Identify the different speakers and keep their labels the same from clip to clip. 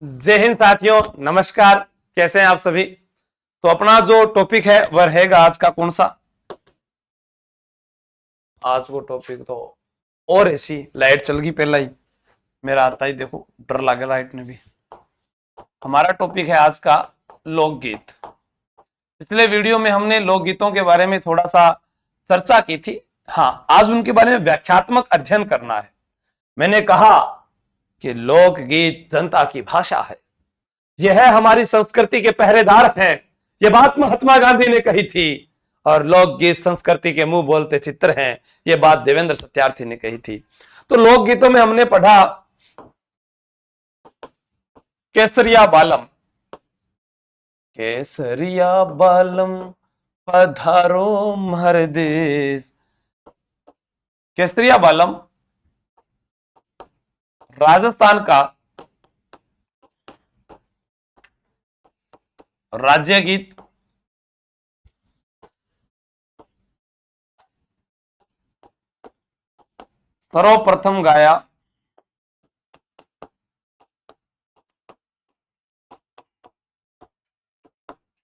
Speaker 1: जय हिंद साथियों, नमस्कार। कैसे हैं आप सभी। तो अपना जो टॉपिक है वह रहेगा आज का कौन सा। आज वो टॉपिक तो और ऐसी लाइट चल गई पहला ही मेरा आता ही देखो डर लगे लाइट में भी। हमारा टॉपिक है आज का लोकगीत। पिछले वीडियो में हमने लोकगीतों के बारे में थोड़ा सा चर्चा की थी। हाँ, आज उनके बारे में व्याख्यात्मक अध्ययन करना है। मैंने कहा कि लोकगीत जनता की भाषा है, यह है हमारी संस्कृति के पहरेदार हैं। यह बात महात्मा गांधी ने कही थी। और लोकगीत संस्कृति के मुंह बोलते चित्र हैं, यह बात देवेंद्र सत्यार्थी ने कही थी। तो लोकगीतों में हमने पढ़ा केसरिया बालम। केसरिया बालम पधारो हर देश। केसरिया बालम राजस्थान का राज्य गीत सर्वप्रथम गाया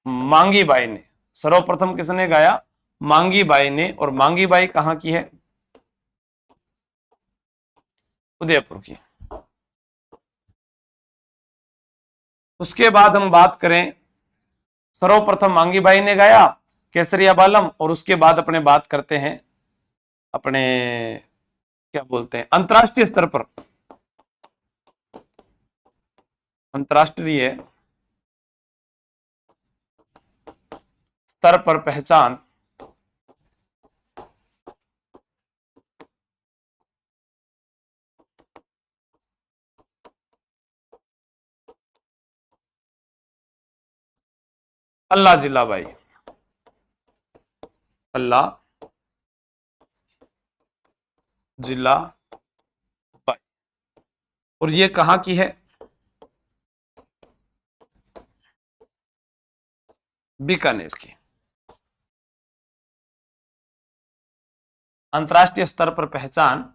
Speaker 1: मांगी बाई ने। सर्वप्रथम किसने गाया? मांगी बाई ने। और मांगी बाई कहां की है? उदयपुर की। उसके बाद हम बात करें, सर्वप्रथम मांगी बाई ने गाया केसरिया बालम, और उसके बाद अपने बात करते हैं अपने क्या बोलते हैं अंतर्राष्ट्रीय स्तर पर, अंतर्राष्ट्रीय स्तर पर पहचान अल्लाह जिला बाई। अल्लाह जिला बाई। और ये कहां की है? बीकानेर की। अंतर्राष्ट्रीय स्तर पर पहचान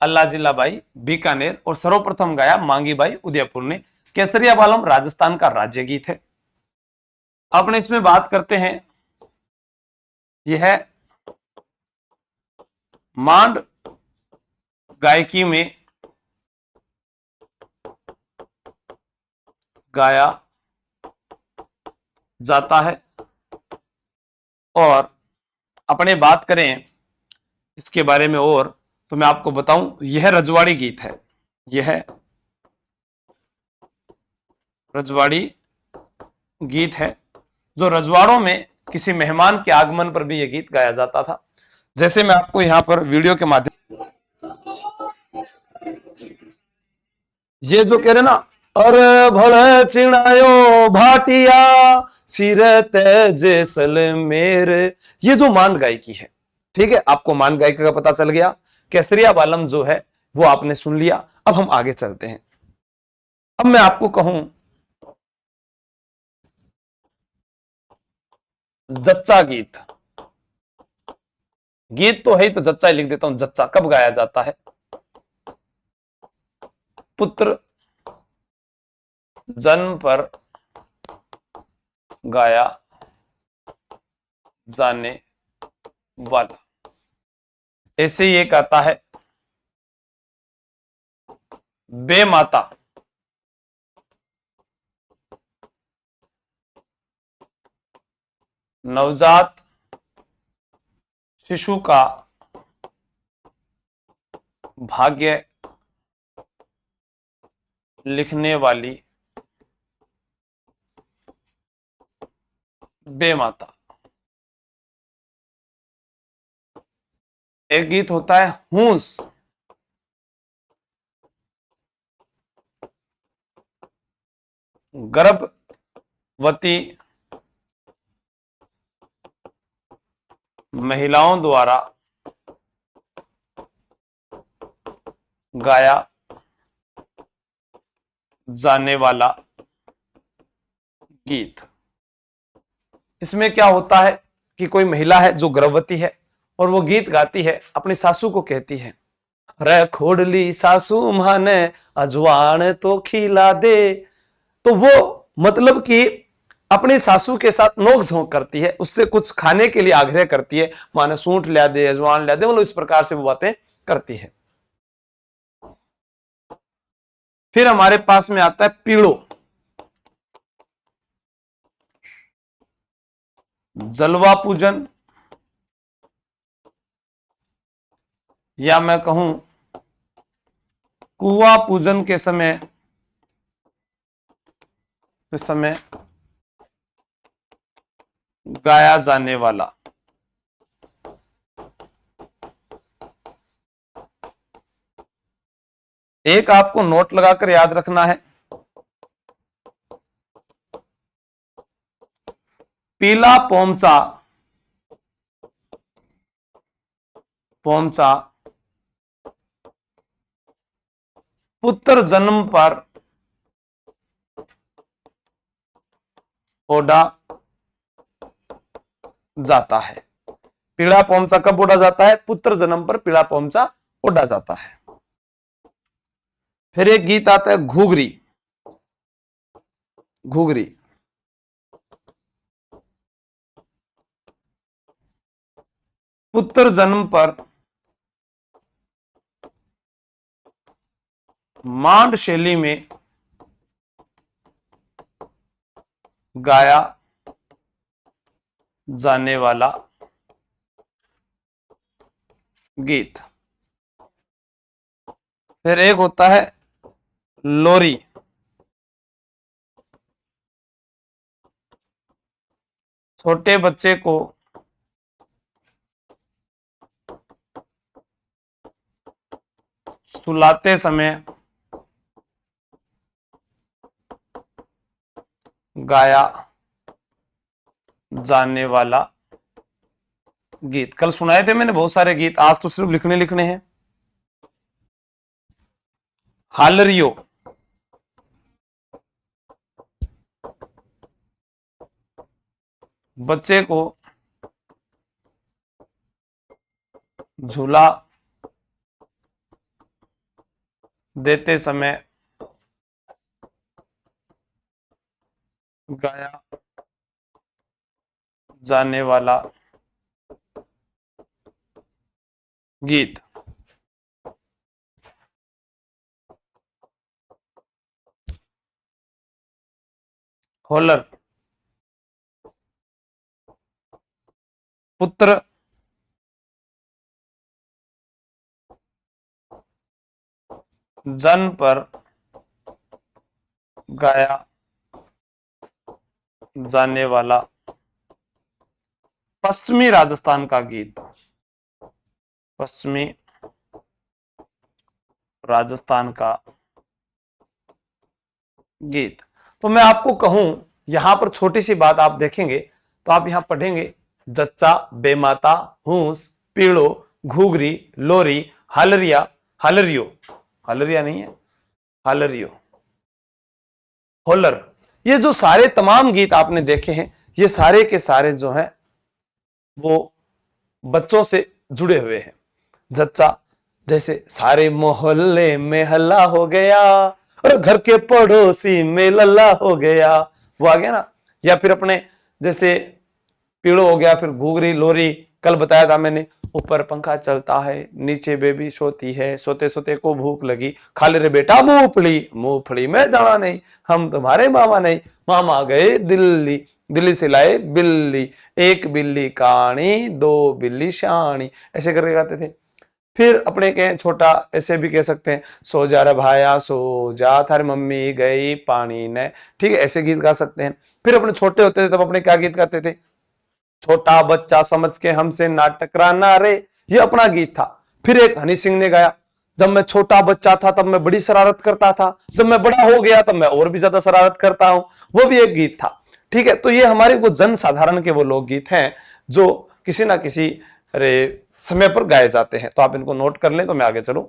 Speaker 1: अल्लाह जिला बाई बीकानेर, और सर्वप्रथम गाया मांगी बाई उदयपुर ने। केसरिया बालम राजस्थान का राज्य गीत है। अपने इसमें बात करते हैं, यह मांड गायकी में गाया जाता है। और अपने बात करें इसके बारे में और, तो मैं आपको बताऊं, यह रजवाड़ी गीत है। यह रजवाड़ी गीत है, जो रजवाड़ों में किसी मेहमान के आगमन पर भी यह गीत गाया जाता था। जैसे मैं आपको यहां पर वीडियो के माध्यम, ये जो कह रहे ना, अरे भले चिड़ायो भाटिया सिरत जैसलमेर, ये जो मान गायकी है, ठीक है, आपको मान गायकी का पता चल गया। केसरिया बालम जो है वो आपने सुन लिया। अब हम आगे चलते हैं। अब मैं आपको कहूं जच्चा गीत। गीत तो है ही, तो जच्चा ही लिख देता हूं। जच्चा कब गाया जाता है? पुत्र जन्म पर गाया जाने वाला। ऐसे ही एक आता है बे माता। नवजात शिशु का भाग्य लिखने वाली बे माता। एक गीत होता है हूस। गर्भवती महिलाओं द्वारा गाया जाने वाला गीत। इसमें क्या होता है कि कोई महिला है जो गर्भवती है और वो गीत गाती है, अपनी सासू को कहती है, रे खोडली सासू माने अजवान तो खिला दे, तो वो मतलब कि अपनी सासू के साथ नोक झोंक करती है, उससे कुछ खाने के लिए आग्रह करती है, माने सूंठ ला दे, अजवान ला दे, मतलब इस प्रकार से वो बातें करती है। फिर हमारे पास में आता है पीड़ो। जलवा पूजन, या मैं कहूं कुआ पूजन के समय गाया जाने वाला एक आपको नोट लगाकर याद रखना है, पीला पोमचा, पोमचा पुत्र जन्म पर ओढ़ा जाता है। पीला पोमचा कब ओढ़ा जाता है? पुत्र जन्म पर पीला पोमचा ओढ़ा जाता है। फिर एक गीत आता है घुघरी। घुघरी पुत्र जन्म पर मांड शैली में गाया जाने वाला गीत। फिर एक होता है लोरी। छोटे बच्चे को सुलाते समय गाया जाने वाला गीत। कल सुनाए थे मैंने बहुत सारे गीत, आज तो सिर्फ लिखने लिखने हैं। हालरियो, बच्चे को झूला देते समय गाया जाने वाला गीत। होलर, पुत्र जन्म पर गाया जाने वाला पश्चिमी राजस्थान का गीत। पश्चिमी राजस्थान का गीत। तो मैं आपको कहूं, यहां पर छोटी सी बात आप देखेंगे तो आप यहां पढ़ेंगे जच्चा, बेमाता, हूस, पीड़ो, घुघरी, लोरी, हालरिया, हालरियो, हालरिया नहीं है, हालरियो, होलर। ये जो सारे तमाम गीत आपने देखे हैं, ये सारे के सारे जो हैं वो बच्चों से जुड़े हुए हैं। जच्चा, जैसे सारे मोहल्ले में हल्ला हो गया और घर के पड़ोसी में लल्ला हो गया, वो आ गया ना। या फिर अपने जैसे पीड़ो हो गया, फिर घुघरी, लोरी, कल बताया था मैंने, ऊपर पंखा चलता है, नीचे बेबी सोती है, सोते सोते को भूख लगी, खा ले रे बेटा मूंगफली, मूंगफली में दाना नहीं, हम तुम्हारे मामा नहीं, मामा गए दिल्ली, दिल्ली से लाए बिल्ली, एक बिल्ली काणी, दो बिल्ली शानी, ऐसे करके गाते थे। फिर अपने कहें छोटा, ऐसे भी कह सकते हैं, सो जा रे भाया सो जा, थारी मम्मी गई पानी ने, ठीक है, ऐसे गीत गा सकते हैं। फिर अपने छोटे होते थे तब अपने क्या गीत गाते थे? छोटा बच्चा समझ के हमसे ना टकराना रे, ये अपना गीत था। फिर एक हनी सिंह ने गाया, जब मैं छोटा बच्चा था तब मैं बड़ी शरारत करता था, जब मैं बड़ा हो गया तब मैं और भी ज्यादा शरारत करता हूं, वो भी एक गीत था। ठीक है, तो ये हमारे वो जन साधारण के वो लोकगीत हैं जो किसी ना किसी अरे समय पर गाए जाते हैं। तो आप इनको नोट कर लें तो मैं आगे चलूं।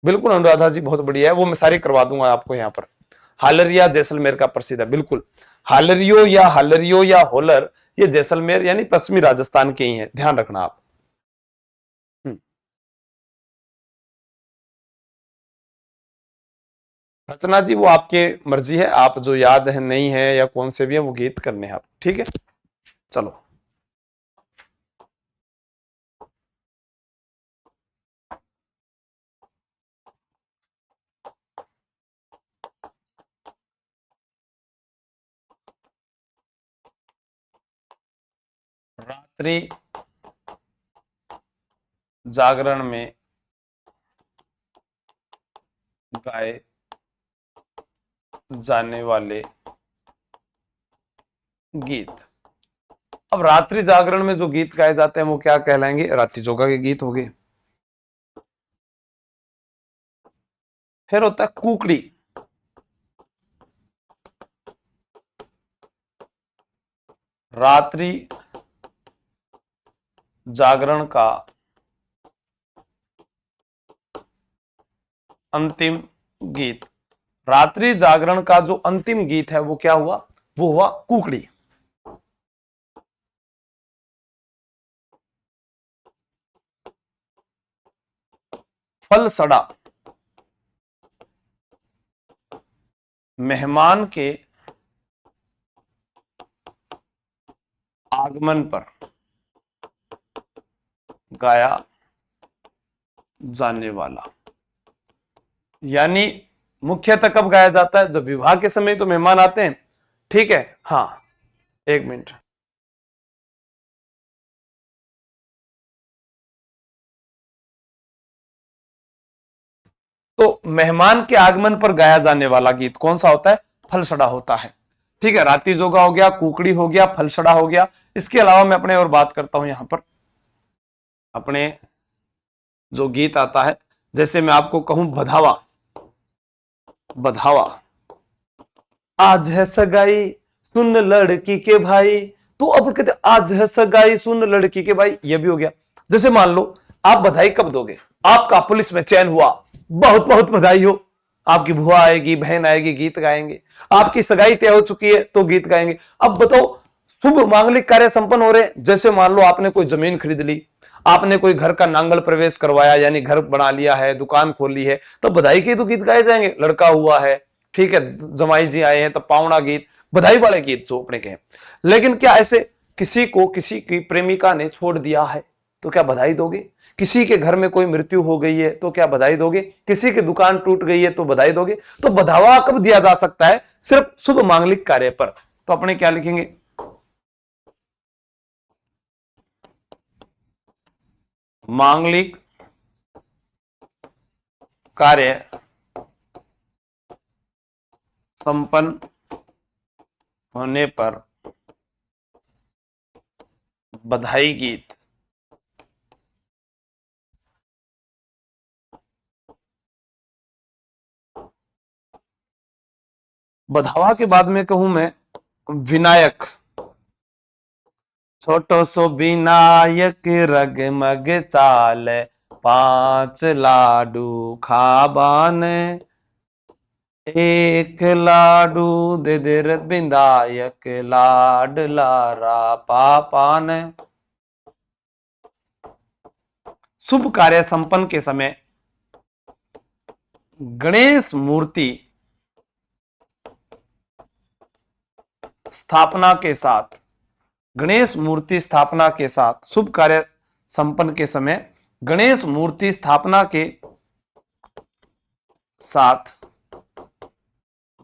Speaker 1: बिल्कुल अनुराधा जी, बहुत बढ़िया है, वो मैं सारी करवा दूंगा आपको यहाँ पर। हालरिया जैसलमेर का प्रसिद्ध है, बिल्कुल। हालरियो या होलर, ये जैसलमेर यानी पश्चिमी राजस्थान के ही है, ध्यान रखना आप। हम्म। रचना जी वो आपके मर्जी है, आप जो याद है नहीं है या कौन से भी है वो गीत करने हैं आप, ठीक है। चलो, रात्रि जागरण में गाए जाने वाले गीत। अब रात्रि जागरण में जो गीत गाए जाते हैं वो क्या कहलाएंगे? रात्रि जोगा के गीत हो गए। फिर होता है कुकड़ी। रात्रि जागरण का अंतिम गीत। रात्रि जागरण का जो अंतिम गीत है वो क्या हुआ? वो हुआ कुकड़ी। फल सड़ा। मेहमान के आगमन पर गाया जाने वाला। यानी मुख्यतः कब गाया जाता है? जब विवाह के समय तो मेहमान आते हैं, ठीक है। हाँ, एक मिनट। तो मेहमान के आगमन पर गाया जाने वाला गीत कौन सा होता है? फलसड़ा होता है, ठीक है। राती जोगा हो गया, कुकड़ी हो गया, फलसड़ा हो गया। इसके अलावा मैं अपने और बात करता हूं यहां पर। अपने जो गीत आता है, जैसे मैं आपको कहूं बधावा। बधावा। आज है सगाई सुन लड़की के भाई। तो अब कहते आज है सगाई सुन लड़की के भाई, ये भी हो गया। जैसे मान लो आप बधाई कब दोगे? आपका पुलिस में चयन हुआ, बहुत बहुत बधाई हो। आपकी बुआ आएगी, बहन आएगी, गीत गाएंगे। आपकी सगाई तय हो चुकी है तो गीत गाएंगे। अब बताओ, शुभ मांगलिक कार्य संपन्न हो रहे। जैसे मान लो आपने कोई जमीन खरीद ली, आपने कोई घर का नांगल प्रवेश करवाया, यानी घर बना लिया है, दुकान खोल ली है, तो बधाई के तो गीत गाए जाएंगे। लड़का हुआ है, ठीक है, जमाई जी आए हैं, तो पावना गीत, बधाई वाले गीत जो अपने के। लेकिन क्या ऐसे किसी को किसी की प्रेमिका ने छोड़ दिया है तो क्या बधाई दोगे? किसी के घर में कोई मृत्यु हो गई है तो क्या बधाई दोगे? किसी की दुकान टूट गई है तो बधाई दोगे? तो बधावा कब दिया जा सकता है? सिर्फ शुभ मांगलिक कार्य पर। तो अपने क्या लिखेंगे? मांगलिक कार्य संपन्न होने पर बधाई गीत। बधावा के बाद में कहूं मैं विनायक। छोटो सो विनायक रगमग चाल, पांच लाडू खाबान, एक लाडू दे दे रे विनायक, लाड लारा पापान। शुभ कार्य संपन्न के समय गणेश मूर्ति स्थापना के साथ, गणेश मूर्ति स्थापना के साथ, शुभ कार्य संपन्न के समय गणेश मूर्ति स्थापना के साथ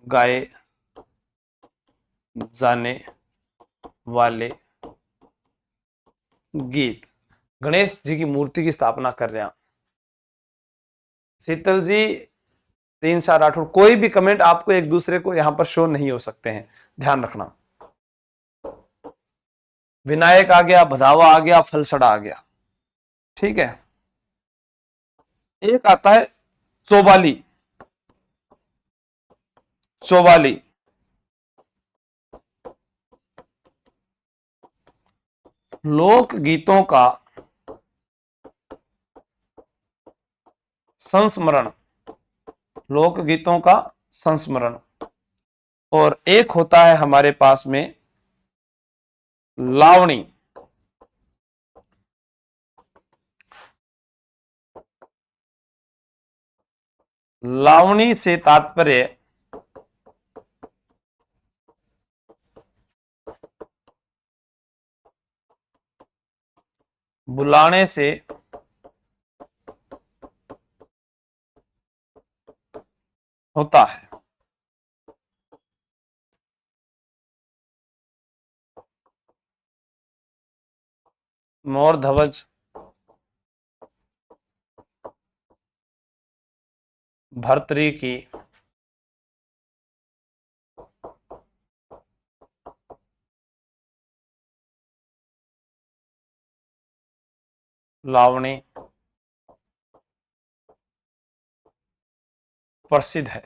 Speaker 1: गाए जाने वाले गीत। गणेश जी की मूर्ति की स्थापना कर रहे हैं। शीतल जी, 3 4 8, कोई भी कमेंट आपको एक दूसरे को यहां पर शो नहीं हो सकते हैं, ध्यान रखना। विनायक आ गया, बधावा आ गया, फलसड़ा आ गया, ठीक है। एक आता है चौबाली। चौबाली लोक गीतों का संस्मरण। लोक गीतों का संस्मरण। और एक होता है हमारे पास में लावणी। लावणी से तात्पर्य बुलाने से होता है। मोर ध्वज भर्तरी की लावणी प्रसिद्ध है।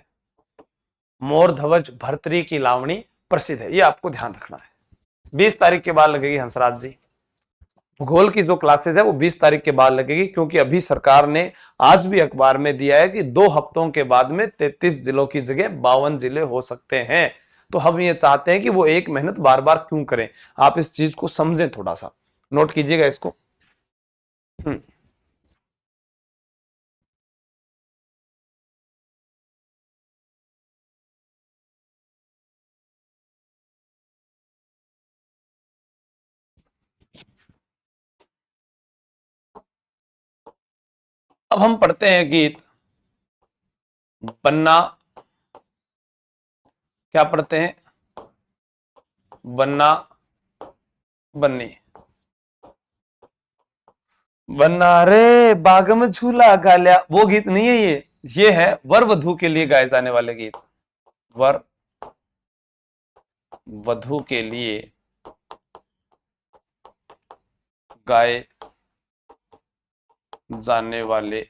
Speaker 1: मोर ध्वज भर्तरी की लावणी प्रसिद्ध है, ये आपको ध्यान रखना है। 20 तारीख के बाद लगेगी हंसराज जी। भूगोल की जो क्लासेस है वो 20 तारीख के बाद लगेगी, क्योंकि अभी सरकार ने आज भी अखबार में दिया है कि 2 हफ्तों के बाद में 33 जिलों की जगह 52 जिले हो सकते हैं। तो हम ये चाहते हैं कि वो एक मेहनत बार बार क्यों करें, आप इस चीज को समझें, थोड़ा सा नोट कीजिएगा इसको। हम्म। अब हम पढ़ते हैं गीत बन्ना। क्या पढ़ते हैं? बन्ना बन्नी। बन्ना रे बाग में झूला गालिया, वो गीत नहीं है ये है वर वधू के लिए गाए जाने वाले गीत। वर वधू के लिए गाए जाने वाले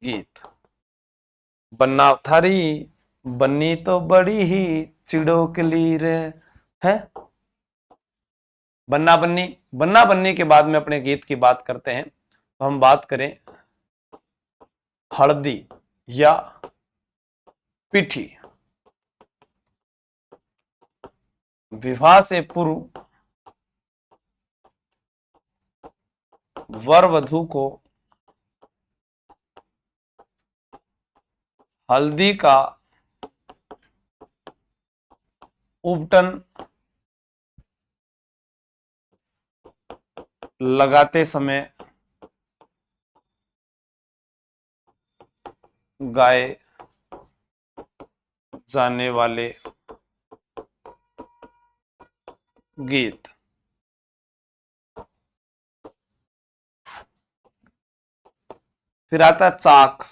Speaker 1: गीत। बन्ना थारी बन्नी तो बड़ी ही चिड़ोकली रे है। बन्ना बन्नी, बन्ना बन्नी के बाद में अपने गीत की बात करते हैं, तो हम बात करें हल्दी या पीठी। विवाह से पूर्व वर वधू को हल्दी का उपटन लगाते समय गाए जाने वाले गीत। फिर आता है चाक।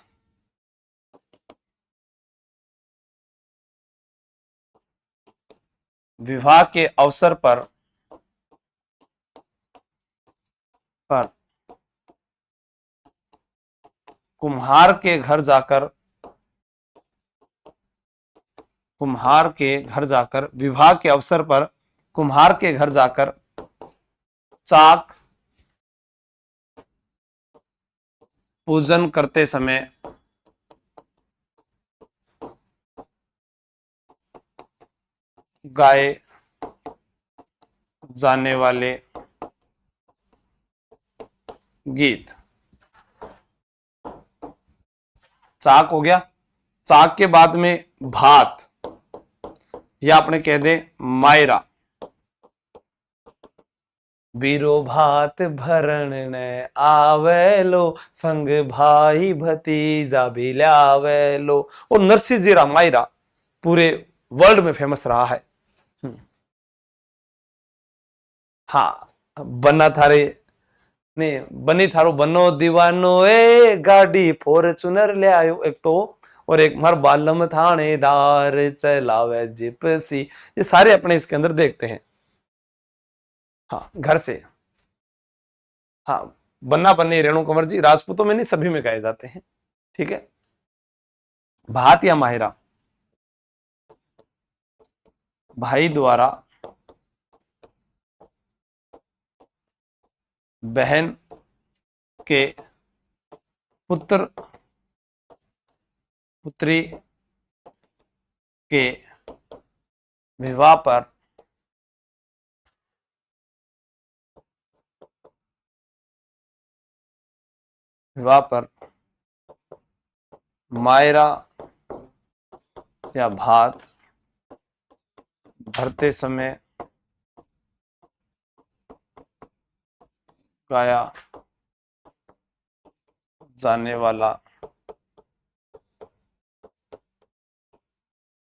Speaker 1: विवाह के अवसर पर कुम्हार के घर जाकर, कुम्हार के घर जाकर, विवाह के अवसर पर कुम्हार के घर जाकर चाक पूजन करते समय गाए जाने वाले गीत। चाक हो गया। चाक के बाद में भात, या अपने कह दे मायरा। बीरो भात भरण न आवेलो, संग भाई भतीजा भी लावेलो। और नरसिंह जीरा मायरा पूरे वर्ल्ड में फेमस रहा है। हाँ, बन्ना थारे ने बनी थारो बनो दीवानो ए गाड़ी फॉर्च्यूनर ले आयो एक तो, और एक मार बालम थानेदार चलावे जिप्सी। ये सारे अपने इसके अंदर देखते हैं। हाँ, घर से। हाँ, बन्ना बन्नी रेणु कंवर जी राजपूतों में नहीं सभी में गाए जाते हैं। ठीक है। भात या माहिरा, भाई द्वारा बहन के पुत्र पुत्री के विवाह पर मायरा या भात भरते समय गाया जाने वाला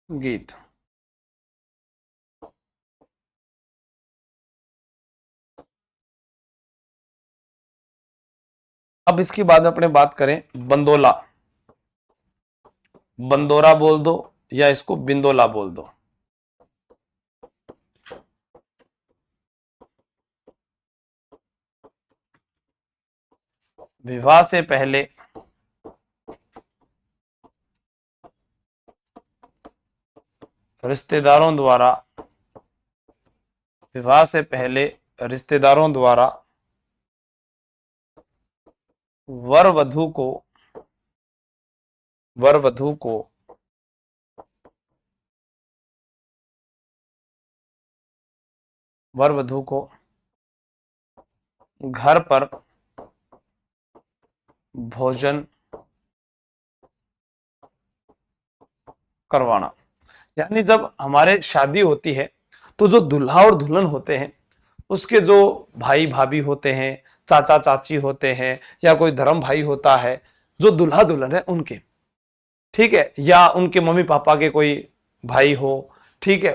Speaker 1: गीत। अब इसके बाद अपने बात करें बंदोला। बंदोरा बोल दो या इसको बिंदोला बोल दो। विवाह से पहले रिश्तेदारों द्वारा, विवाह से पहले रिश्तेदारों द्वारा वर वधू को, वर वधू को वर वधू को घर पर भोजन करवाना। यानी जब हमारे शादी होती है तो जो दूल्हा और दुल्हन होते हैं उसके जो भाई भाभी होते हैं, चाचा चाची होते हैं, या कोई धर्म भाई होता है, जो दूल्हा दुल्हन है उनके, ठीक है, या उनके मम्मी पापा के कोई भाई हो, ठीक है,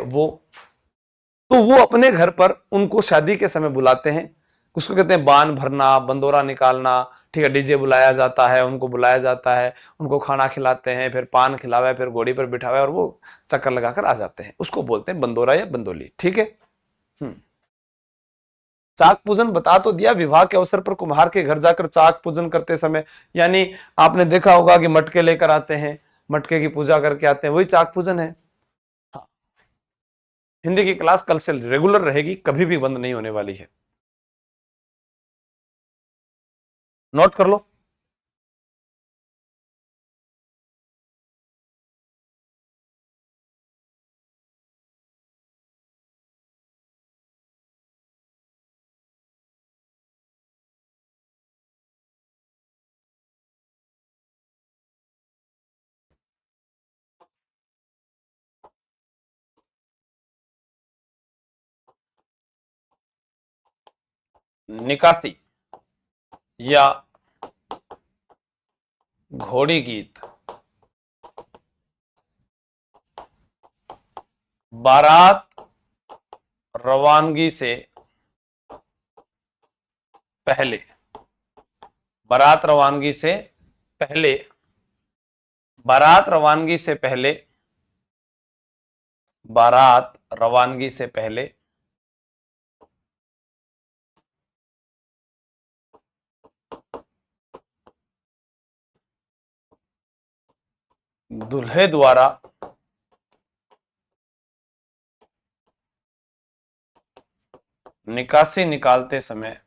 Speaker 1: तो वो अपने घर पर उनको शादी के समय बुलाते हैं। उसको कहते हैं बान भरना, बंदोरा निकालना। ठीक है, डीजे बुलाया जाता है, उनको बुलाया जाता है, उनको खाना खिलाते हैं, फिर पान खिलावे, फिर घोड़ी पर बिठावे और वो चक्कर लगाकर आ जाते हैं। उसको बोलते हैं बंदोरा या बंदोली। ठीक है। चाक पूजन बता तो दिया, विवाह के अवसर पर कुम्हार के घर जाकर चाक पूजन करते समय, यानी आपने देखा होगा कि मटके लेकर आते हैं, मटके की पूजा करके आते हैं, वही चाक पूजन है। हाँ। हिंदी की क्लास कल से रेगुलर रहेगी, कभी भी बंद नहीं होने वाली है, नोट कर लो। निकासी या घोड़ी गीत बारात रवानगी से पहले, बारात रवानगी से पहले, बारात रवानगी से पहले, बारात रवानगी से पहले दूल्हे द्वारा निकासी निकालते समय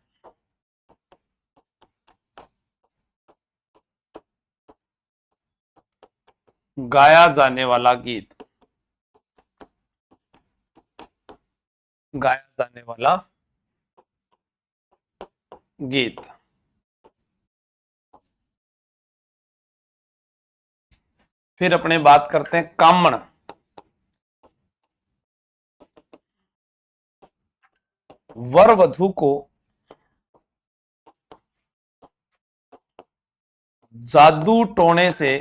Speaker 1: गाया जाने वाला गीत, गाया जाने वाला गीत। फिर अपने बात करते हैं कामण। वर वधू को जादू टोने से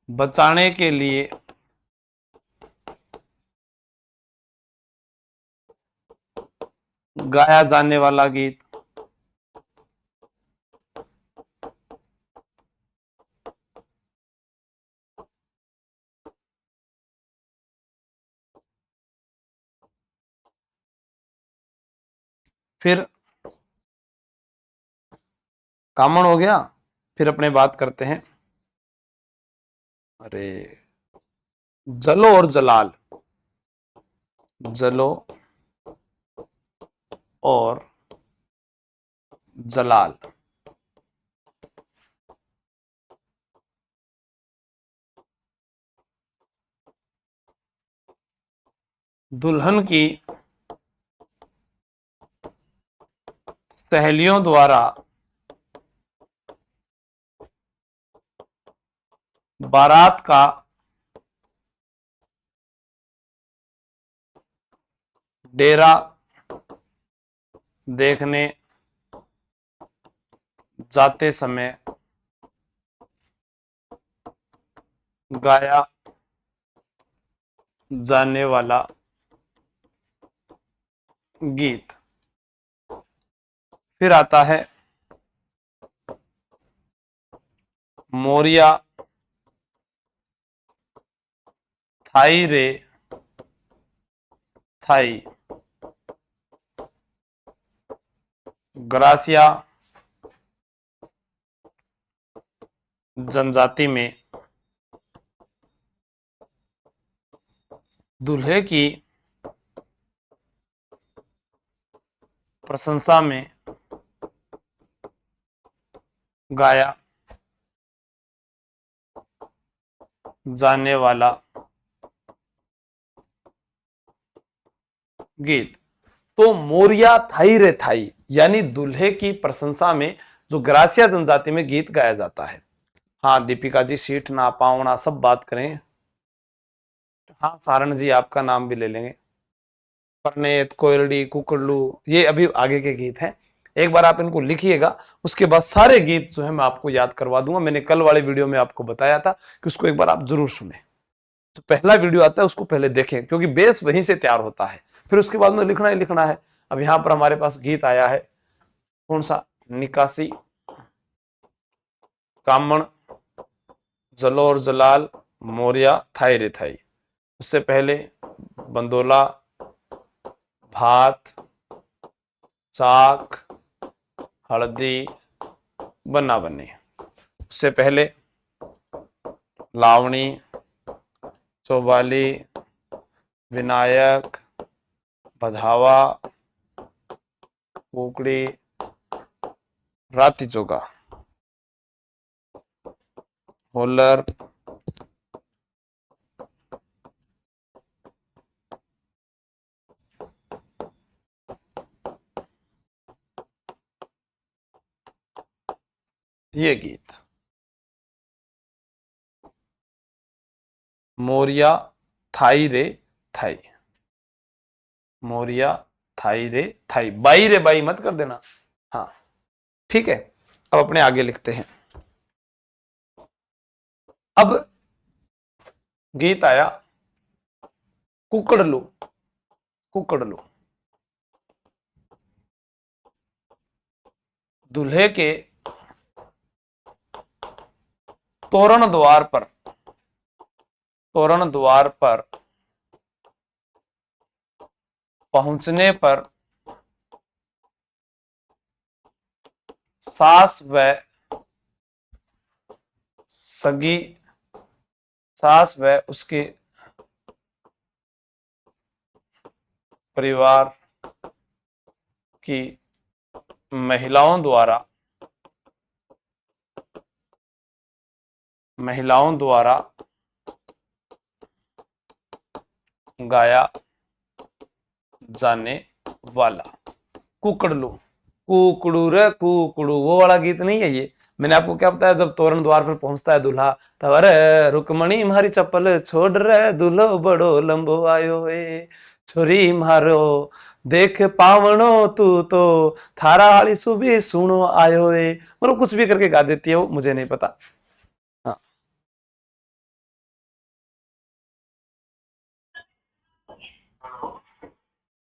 Speaker 1: बचाने के लिए गाया जाने वाला गीत। फिर कामण हो गया। फिर अपने बात करते हैं, अरे, जलो और जलाल, जलो और जलाल। दुल्हन की सहेलियों द्वारा बारात का डेरा देखने जाते समय गाया जाने वाला गीत। फिर आता है मोरिया थाई रे थाई, ग्रासिया जनजाति में दूल्हे की प्रशंसा में गाया जाने वाला गीत। तो मोरिया थाई रे थाई यानी दूल्हे की प्रशंसा में जो ग्रासिया जनजाति में गीत गाया जाता है। हाँ दीपिका जी, सीट ना पावना सब बात करें। हाँ सारण जी आपका नाम भी ले लेंगे। परनेत, कोयलडी, कुकड़लू, ये अभी आगे के गीत हैं। एक बार आप इनको लिखिएगा, उसके बाद सारे गीत जो है मैं आपको याद करवा दूंगा। मैंने कल वाले वीडियो में आपको बताया था कि उसको एक बार आप जरूर सुने। तो पहला वीडियो आता है उसको पहले देखें, क्योंकि बेस वहीं से तैयार होता है, फिर उसके बाद में लिखना ही लिखना है। अब यहां पर हमारे पास गीत आया है, कौन सा? निकासी, कामण, जलोर जलाल, मोरिया थाई रे थाई। उससे पहले बंदोला, भात, चाक, हल्दी, बन्ना बन्नी। उससे पहले लावणी, चौबाली, विनायक, बधावा, कुकड़ी, राती चौका, होलर, ये गीत। मोरिया थाई रे थाई, मोरिया थाई रे थाई, बाई रे बाई मत कर देना। हाँ ठीक है, अब अपने आगे लिखते हैं। अब गीत आया कुकड़लू, कुकड़लू। दूल्हे के तोरण द्वार पर, तोरण द्वार पर पहुंचने पर सास व सगी, सास व उसके परिवार की महिलाओं द्वारा, महिलाओं द्वारा गाया जाने वाला कुकड़लू। कुकड़ू रे कुकड़ू, वो वाला गीत नहीं है ये। मैंने आपको क्या बताया, जब तोरण द्वार पर पहुंचता है दूल्हा, तब अरे रुकमणी मारी चप्पल छोड़ रे, दूल्हो बड़ो लंबो आयो है, छोरी मारो देख पावनो तू तो, थारा हाली सुबह सुनो आयो है। मतलब कुछ भी करके गा देती है वो, मुझे नहीं पता। हाँ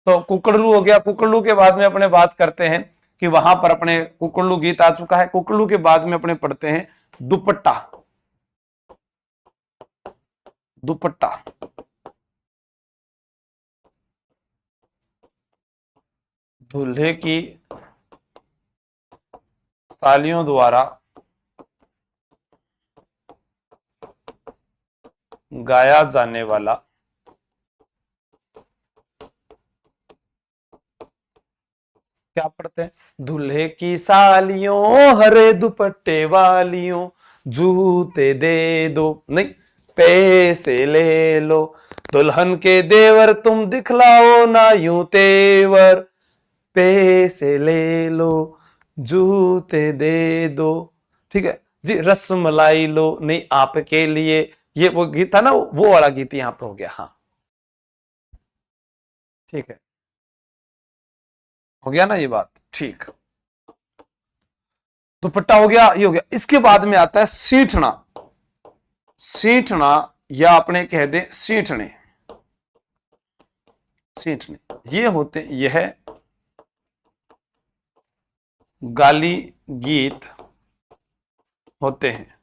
Speaker 1: तो कुकड़लू हो गया। कुकड़लू के बाद में अपने बात करते हैं कि वहां पर अपने कुकड़लू गीत आ चुका है। कुकड़लू के बाद में अपने पढ़ते हैं दुपट्टा, दुपट्टा। दूल्हे की सालियों द्वारा गाया जाने वाला क्या पढ़ते हैं? दूल्हे की सालियों हरे दुपट्टे वालियों, जूते दे दो, नहीं पैसे ले लो, दुल्हन के देवर तुम दिखलाओ ना यूं तेवर, पैसे ले लो, जूते दे दो। ठीक है जी, रसमलाई लो, नहीं आपके लिए। ये वो गीत था ना, वो वाला गीत यहाँ पर हो गया। हाँ ठीक है, हो गया ना ये बात, ठीक। दुपट्टा हो गया, ये हो गया। इसके बाद में आता है सींठना। सींठना या अपने कह दे सींठने। सींठने ये होते, यह गाली गीत होते हैं।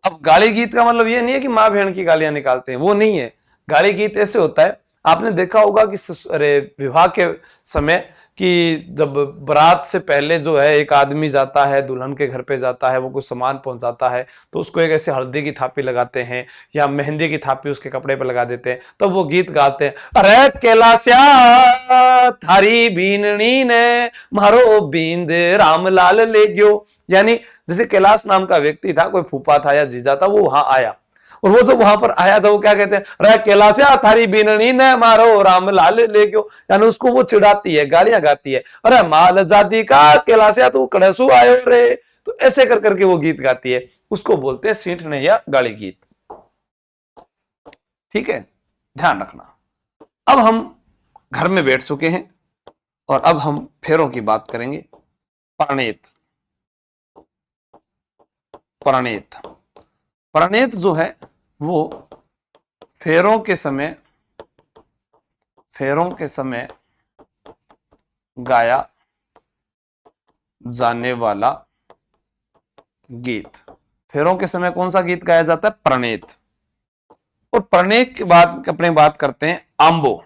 Speaker 1: अब गाली गीत का मतलब ये नहीं है कि माँ बहन की गालियां निकालते हैं, वो नहीं है। गाली गीत ऐसे होता है, आपने देखा होगा कि अरे विवाह के समय कि जब बारात से पहले जो है एक आदमी जाता है दुल्हन के घर पे जाता है, वो कुछ सामान पहुंचाता है, तो उसको एक ऐसे हल्दी की थापी लगाते हैं या मेहंदी की थापी उसके कपड़े पे लगा देते हैं, तब तो वो गीत गाते हैं, अरे कैलास्या थारी बीननी ने मारो बींद रामलाल ले गयो। यानी जैसे कैलाश नाम का व्यक्ति था, कोई फूफा था या जीजा था, वो वहां आया, और वो जब वहां पर आया था वो क्या कहते हैं, रे कैलाशा थारी बीननी ने मारो रामलाल ले गयो। यानी उसको वो चिढ़ाती है, गालियां गाती है, अरे माल जाति का कैलाशा तू कड़सू आयो रे। तो ऐसे कर करके वो गीत गाती है, उसको बोलते हैं सींठने या गाली गीत। ठीक है, ध्यान रखना। अब हम घर में बैठ चुके हैं और अब हम फेरों की बात करेंगे। प्रणेत। प्रणेत, प्रणेत जो है वो फेरों के समय, फेरों के समय गाया जाने वाला गीत। फेरों के समय कौन सा गीत गाया जाता है? प्रणेत। और प्रणेत के बाद अपने बात करते हैं आंबो।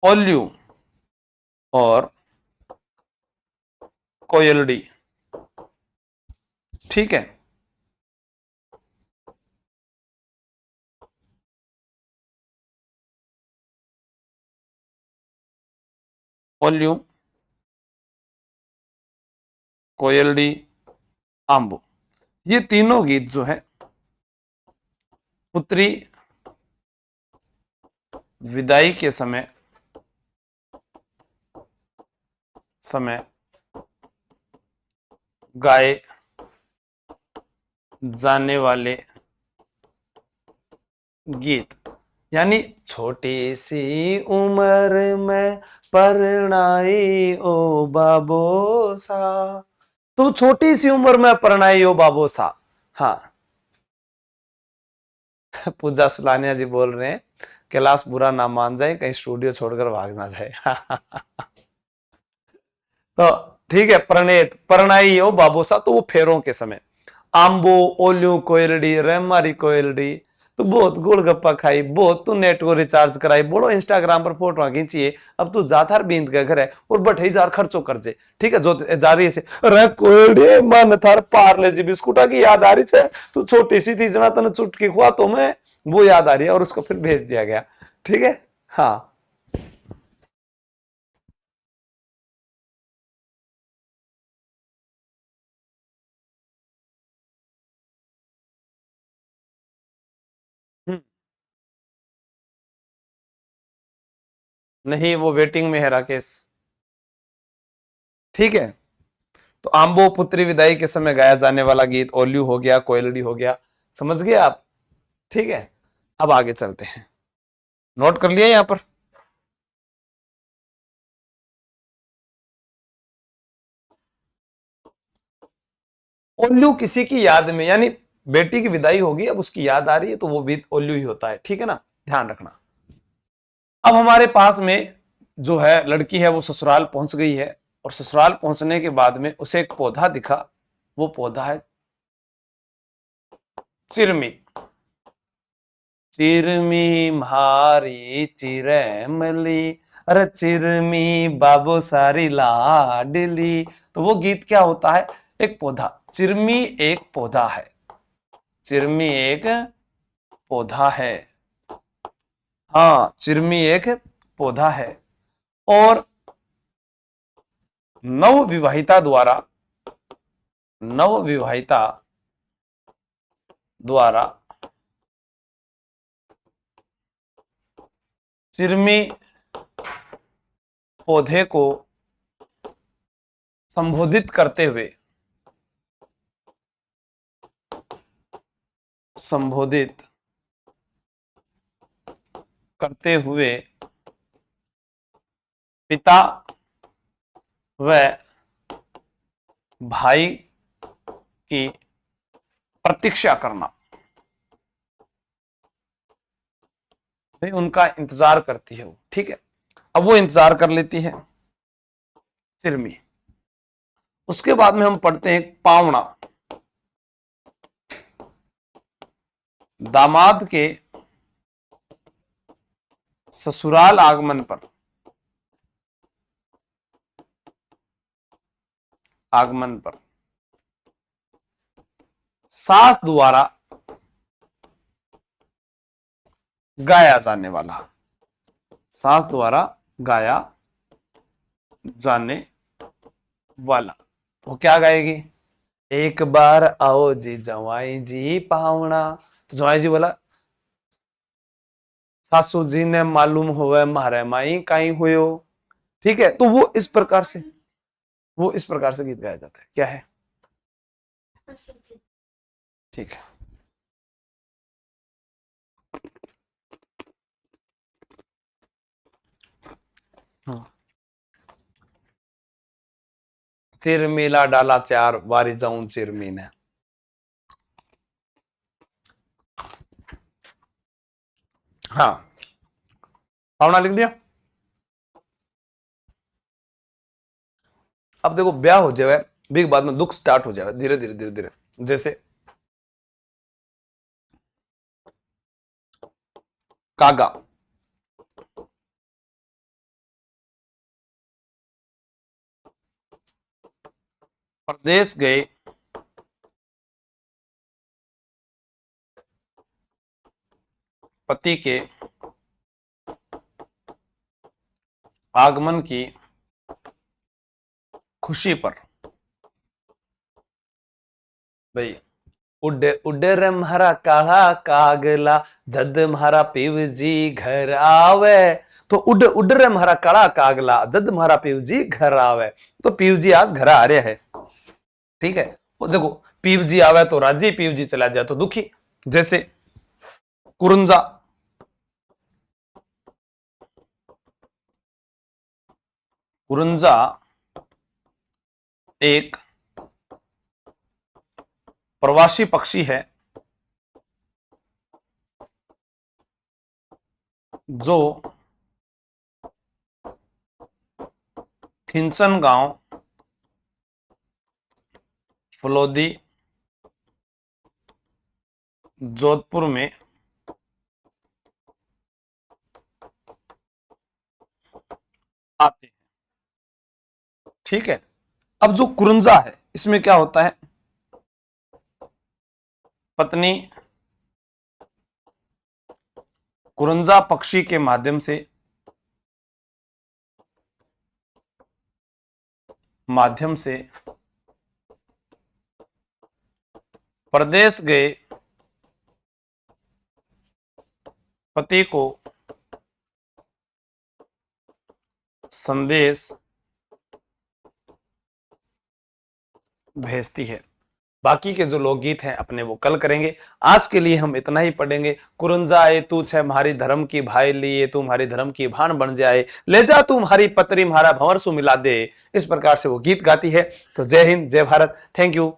Speaker 1: ओल्यू और कोयलडी। ठीक है, ओल्यू, कोयलडी, आंबो, ये तीनों गीत जो है पुत्री विदाई के समय समय गाए जाने वाले गीत। यानी छोटी सी उम्र में परणाई ओ बाबोसा, तू छोटी सी उम्र में परणाई ओ बाबोसा। हाँ, पूजा सुलानिया जी बोल रहे हैं कैलाश बुरा ना मान जाए, कहीं स्टूडियो छोड़कर भाग ना जाए। तो ठीक है, प्रणेत परणाई हो बाबूसा, तो वो फेरों के समय। आंबो, ओल्यू, कोयलडी, रेमारी कोयलडी, तो बहुत गोलगप्पा खाई, बहुत तू नेट को रिचार्ज कराई, बोलो इंस्टाग्राम पर फोटो खींचिए, अब तू जाथार बींद के घर है और बढ़ई जार खर्चो कर जे। ठीक है, जो जा रही है अरे कोयलडी मन थार पार्ले जी बिस्कुटा की याद आ रही है, तू छोटी सी थी जना तने चुटकी खुआ तो मैं, वो याद आ रही है, और उसको फिर भेज दिया गया। ठीक है, हाँ। हम्म, नहीं वो वेटिंग में है राकेश। ठीक है, तो आंबो पुत्री विदाई के समय गाया जाने वाला गीत ओल्यू हो गया, कोयलडी हो गया, समझ गए आप? ठीक है, अब आगे चलते हैं। नोट कर लिया यहां पर? ओल्लू किसी की याद में, यानी बेटी की विदाई होगी, अब उसकी याद आ रही है, तो वो भी ओल्लू ही होता है। ठीक है ना, ध्यान रखना। अब हमारे पास में जो है लड़की है वो ससुराल पहुंच गई है, और ससुराल पहुंचने के बाद में उसे एक पौधा दिखा, वो पौधा है चिरमी। चिरमी म्हारी चिरमली, अरे चिरमी बाबू सारी लाडली। तो वो गीत क्या होता है? एक पौधा, चिरमी एक पौधा है, चिरमी एक पौधा है। हाँ, चिरमी एक पौधा है, और नव विवाहिता द्वारा, नव विवाहिता द्वारा चिरमी पौधे को संबोधित करते हुए, संबोधित करते हुए पिता व भाई की प्रतीक्षा करना, भाई उनका इंतजार करती है वो, ठीक है। अब वो इंतजार कर लेती है चिरमी। उसके बाद में हम पढ़ते हैं पावना। दामाद के ससुराल आगमन पर सास द्वारा गाया जाने वाला, सास द्वारा गाया जाने वाला, वो क्या गाएगी? एक बार आओ जी जवाई जी पावना। तो जवाई जी बोला सासू जी ने मालूम होवे मारे माई कहीं हुयो, ठीक है। तो वो इस प्रकार से गीत गाया जाता है। क्या है? ठीक है। हाँ। चिरमीला डाला चार वारी जाऊं चिरमी ने। हाँ, पावना लिख दिया। अब देखो ब्याह हो जाए भी बाद में दुख स्टार्ट हो जाए धीरे धीरे धीरे धीरे। जैसे कागा, प्रदेश गए पति के आगमन की खुशी पर, भाई उड्डे उड्डे रे म्हारा काला कागला जद म्हारा पीव जी घर आवे। तो उड उड रे म्हारा काला कागला जद म्हारा पीव जी घर आवे। तो पीव जी आज घर आ रहे हैं, ठीक है। वो देखो पीव जी आवे तो राजी, पीव जी चला जाए तो दुखी। जैसे कुरंजा, कुरंजा एक प्रवासी पक्षी है जो खिंचन गांव फलोदी जोधपुर में आते हैं, ठीक है। अब जो कुरंजा है इसमें क्या होता है? पत्नी कुरंजा पक्षी के माध्यम से प्रदेश गए पति को संदेश भेजती है। बाकी के जो लोकगीत हैं अपने वो कल करेंगे। आज के लिए हम इतना ही पढ़ेंगे। कुरंजा ए तू छे म्हारी धर्म की भाई लिए, तू म्हारी धर्म की भान बन जाए, ले जा तू म्हारी पतरी म्हारा भंवर सु मिला दे। इस प्रकार से वो गीत गाती है। तो जय हिंद, जय भारत, थैंक यू।